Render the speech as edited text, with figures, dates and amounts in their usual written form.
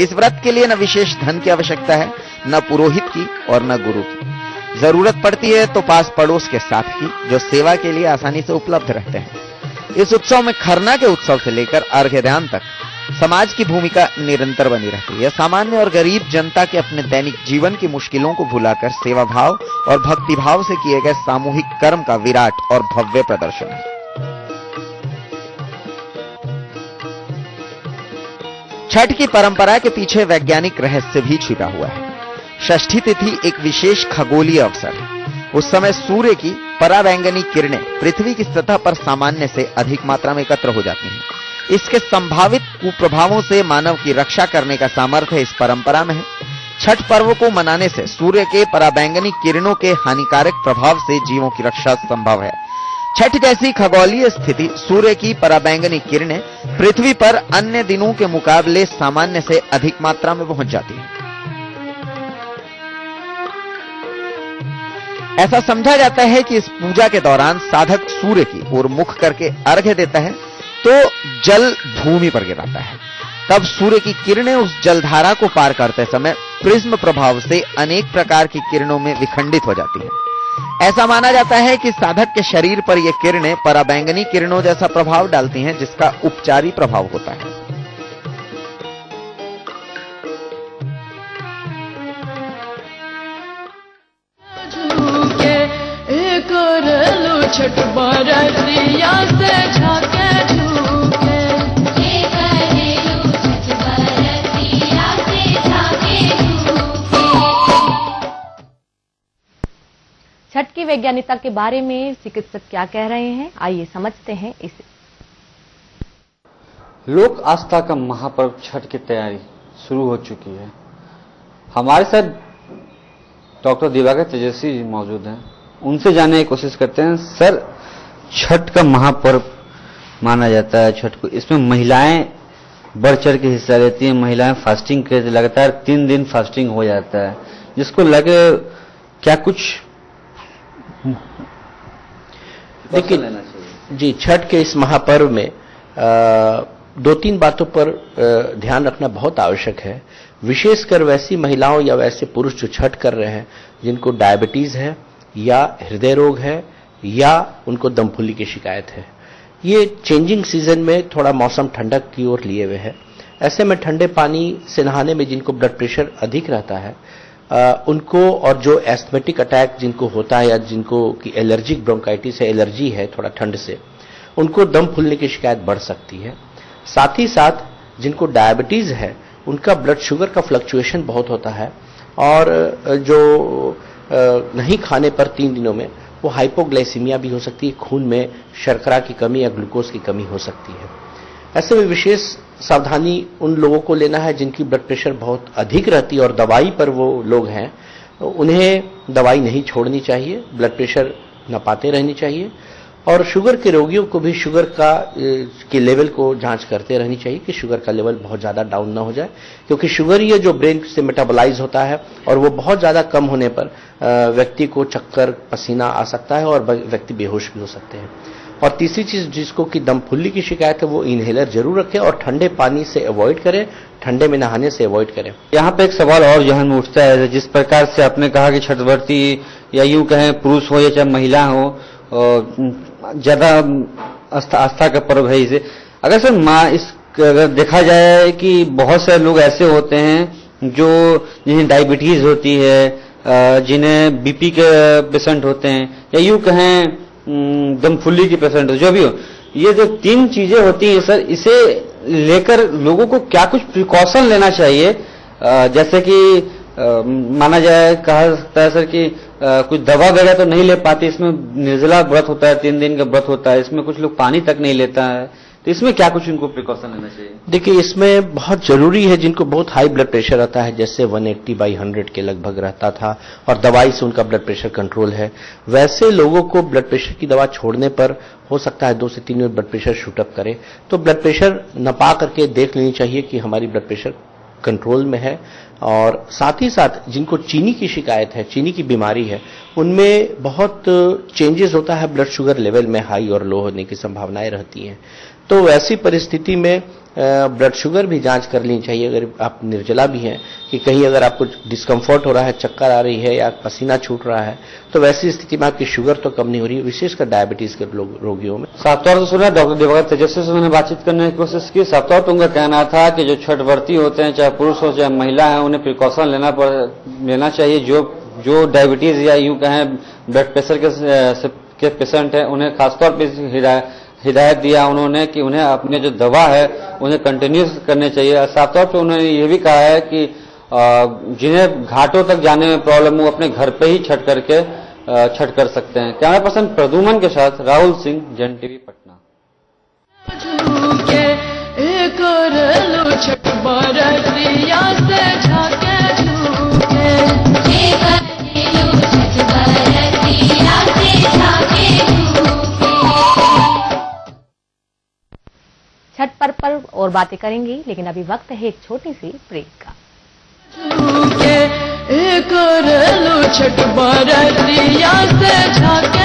इस व्रत के लिए न विशेष धन की आवश्यकता है, न पुरोहित की और न गुरु की। जरूरत पड़ती है तो पास पड़ोस के साथ की, जो सेवा के लिए आसानी से उपलब्ध रहते हैं। इस उत्सव में खरना के उत्सव से लेकर अर्घ्यदान तक समाज की भूमिका निरंतर बनी रहती है। सामान्य और गरीब जनता के अपने दैनिक जीवन की मुश्किलों को भुलाकर सेवा भाव और भक्ति भाव से किए गए सामूहिक कर्म का विराट और भव्य प्रदर्शन है। छठ की परंपरा के पीछे वैज्ञानिक रहस्य भी छिपा हुआ है। षष्ठी तिथि एक विशेष खगोलीय अवसर है। उस समय सूर्य की पराबैंगनी किरणें पृथ्वी की सतह पर सामान्य से अधिक मात्रा में एकत्र हो जाती हैं। इसके संभावित कुप्रभावों से मानव की रक्षा करने का सामर्थ्य इस परंपरा में है। छठ पर्व को मनाने से सूर्य के पराबैंगनी किरणों के हानिकारक प्रभाव से जीवों की रक्षा संभव है। छठ जैसी खगोलीय स्थिति, सूर्य की पराबैंगनी किरणें पृथ्वी पर अन्य दिनों के मुकाबले सामान्य से अधिक मात्रा में पहुंच जाती है। ऐसा समझा जाता है कि इस पूजा के दौरान साधक सूर्य की ओर मुख करके अर्घ्य देता है तो जल भूमि पर गिराता है। तब सूर्य की किरणें उस जलधारा को पार करते समय प्रिज्म प्रभाव से अनेक प्रकार की किरणों में विखंडित हो जाती है। ऐसा माना जाता है कि साधक के शरीर पर ये किरणें पराबैंगनी किरणों जैसा प्रभाव डालती हैं, जिसका उपचारी प्रभाव होता है। छठ बरतिया से झाके झूके, छठ बरतिया से झाके झूके। छठ की वैज्ञानिकता के बारे में चिकित्सक क्या कह रहे हैं, आइए समझते हैं इसे। लोक आस्था का महापर्व छठ की तैयारी शुरू हो चुकी है। हमारे साथ डॉक्टर दिवाकर तेजस्वी जी मौजूद हैं, उनसे जानने की कोशिश करते हैं। सर, छठ का महापर्व माना जाता है छठ को, इसमें महिलाएं बढ़ चढ़ के हिस्सा लेती हैं। महिलाएं फास्टिंग करती, लगातार 3 दिन फास्टिंग हो जाता है, जिसको लगे क्या कुछ देखिए जी, छठ के इस महापर्व में 2-3 बातों पर ध्यान रखना बहुत आवश्यक है। विशेषकर वैसी महिलाओं या वैसे पुरुष जो छठ कर रहे हैं, जिनको डायबिटीज है या हृदय रोग है या उनको दम फुल्ली की शिकायत है। ये चेंजिंग सीजन में थोड़ा मौसम ठंडक की ओर लिए हुए है। ऐसे में ठंडे पानी से नहाने में जिनको ब्लड प्रेशर अधिक रहता है उनको, और जो एस्थमेटिक अटैक जिनको होता है या जिनको की एलर्जिक ब्रोंकाइटिस है, एलर्जी है थोड़ा ठंड से, उनको दम फूलने की शिकायत बढ़ सकती है। साथ ही साथ जिनको डायबिटीज है उनका ब्लड शुगर का फ्लक्चुएशन बहुत होता है, और जो नहीं खाने पर 3 दिनों में वो हाइपोग्लाइसीमिया भी हो सकती है, खून में शर्करा की कमी या ग्लूकोज की कमी हो सकती है। ऐसे में विशेष सावधानी उन लोगों को लेना है जिनकी ब्लड प्रेशर बहुत अधिक रहती है और दवाई पर वो लोग हैं, उन्हें दवाई नहीं छोड़नी चाहिए, ब्लड प्रेशर नापाते रहनी चाहिए। और शुगर के रोगियों को भी शुगर का के लेवल को जांच करते रहनी चाहिए कि शुगर का लेवल बहुत ज्यादा डाउन ना हो जाए, क्योंकि शुगर ये जो ब्रेन से मेटाबोलाइज होता है और वो बहुत ज्यादा कम होने पर व्यक्ति को चक्कर, पसीना आ सकता है और व्यक्ति बेहोश भी हो सकते हैं। और तीसरी चीज जिसको कि दम फुल्ली की शिकायत है वो इनहेलर जरूर रखें और ठंडे पानी से अवॉइड करें, ठंडे में नहाने से अवॉइड करें। यहाँ पे एक सवाल और जहन में उठता है, जिस प्रकार से आपने कहा कि छठवर्ती या यूं कहें पुरुष हो या चाहे महिला हो, ज्यादा आस्था का पर्व है इसे। अगर सर अगर देखा जाए कि बहुत सारे लोग ऐसे होते हैं जो जिन्हें डायबिटीज होती है, जिन्हें बीपी के पेशेंट होते हैं या यूं कहें दम फुल्ली के पेशेंट, जो भी हो, ये जो 3 चीजें होती हैं सर, इसे लेकर लोगों को क्या कुछ प्रिकॉशन लेना चाहिए? जैसे कि माना जाए, कहा सकता है सर कि कुछ दवा वगैरह तो नहीं ले पाते, इसमें निर्जला व्रत होता है, 3 दिन का व्रत होता है, इसमें कुछ लोग पानी तक नहीं लेता है, तो इसमें क्या कुछ इनको प्रिकॉशन लेना चाहिए? देखिए, इसमें बहुत जरूरी है जिनको बहुत हाई ब्लड प्रेशर रहता है, जैसे 180/100 के लगभग रहता था और दवाई से उनका ब्लड प्रेशर कंट्रोल है, वैसे लोगों को ब्लड प्रेशर की दवा छोड़ने पर हो सकता है 2 से 3 दिन ब्लड प्रेशर शूट अप करे, तो ब्लड प्रेशर नपा करके देख लेनी चाहिए कि हमारी ब्लड प्रेशर कंट्रोल में है। और साथ ही साथ जिनको चीनी की शिकायत है, चीनी की बीमारी है, उनमें बहुत चेंजेस होता है, ब्लड शुगर लेवल में हाई और लो होने की संभावनाएं रहती हैं। तो वैसी परिस्थिति में ब्लड शुगर भी जांच कर लेनी चाहिए अगर आप निर्जला भी हैं, कि कहीं अगर आपको डिस्कम्फर्ट हो रहा है, चक्कर आ रही है या पसीना छूट रहा है, तो वैसी स्थिति में आपकी शुगर तो कम नहीं हो रही है, विशेषकर डायबिटीज के रोगियों में। साफ तौर से सुना डॉक्टर दिवाकर तेजस्वी से मैंने बातचीत करने की कोशिश की। साफ तौर पर उनका कहना था कि जो छठ व्रती होते हैं, चाहे पुरुष हो चाहे महिला है, उन्हें प्रिकॉशन लेना चाहिए। जो डायबिटीज या यूं कहें ब्लड प्रेशर के पेशेंट हैं, उन्हें खासतौर पर हिदायत दिया उन्होंने कि उन्हें अपने जो दवा है उन्हें कंटिन्यूस करने चाहिए। साफ तौर पर उन्होंने ये भी कहा है कि जिन्हें घाटों तक जाने में प्रॉब्लम हो, अपने घर पे ही छठ कर सकते हैं। कैमरा पर्सन प्रदुमन के साथ राहुल सिंह, जन टीवी, पटना। झूके कर लो छठ बरतिया से झाके झूके छठ पर्व पर और बातें करेंगी, लेकिन अभी वक्त है एक छोटी सी ब्रेक का। झूके कर लो छठ बरतिया से झाके